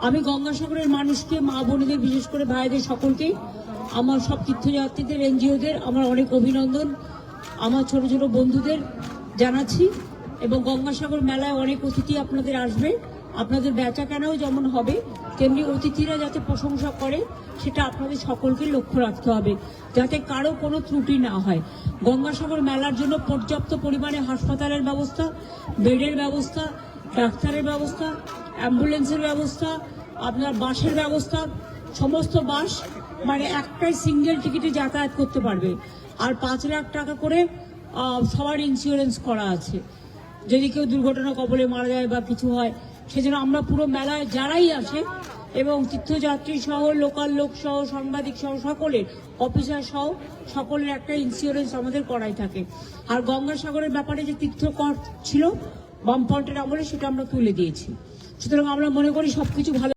আমি গঙ্গাসাগরের মানুষকে, মা বোনেদের, বিশেষ করে ভাইদের সকলকে, আমার সব তীর্থযাত্রীদের, এনজিওদের আমার অনেক অভিনন্দন, আমার ছোট ছোট বন্ধুদের জানাচ্ছি। এবং গঙ্গাসাগর মেলায় অনেক অতিথি আপনাদের আসবে, আপনাদের বেচা কেনাও যেমন হবে তেমনি অতিথিরা যাতে প্রশংসা করে সেটা আপনাদের সকলকে লক্ষ্য রাখতে হবে, যাতে কারো কোনো ত্রুটি না হয়। গঙ্গাসাগর মেলার জন্য পর্যাপ্ত পরিমাণে হাসপাতালের ব্যবস্থা, বেডের ব্যবস্থা, ডাক্তারের ব্যবস্থা, অ্যাম্বুলেন্সের ব্যবস্থা, আপনার বাসের ব্যবস্থা, সমস্ত বাস মানে একটাই সিঙ্গেল টিকিটে যাতায়াত করতে পারবে। আর 5 লাখ টাকা করে সবার ইন্স্যুরেন্স করা আছে, যদি কেউ দুর্ঘটনা কবলে মারা যায় বা কিছু হয় সেজন্য আমরা পুরো মেলায় যারাই আসে এবং তীর্থযাত্রী সহ, লোকাল লোক সহ, সাংবাদিক সহ, সকলের, অফিসার সহ সকলের একটা ইন্স্যুরেন্স আমাদের করাই থাকে। আর গঙ্গাসাগরের ব্যাপারে যে তীর্থকর ছিল বামফ্রন্টের আমলে সেটা আমরা তুলে দিয়েছি। সুতরাং আমরা মনে করি সবকিছু ভালো।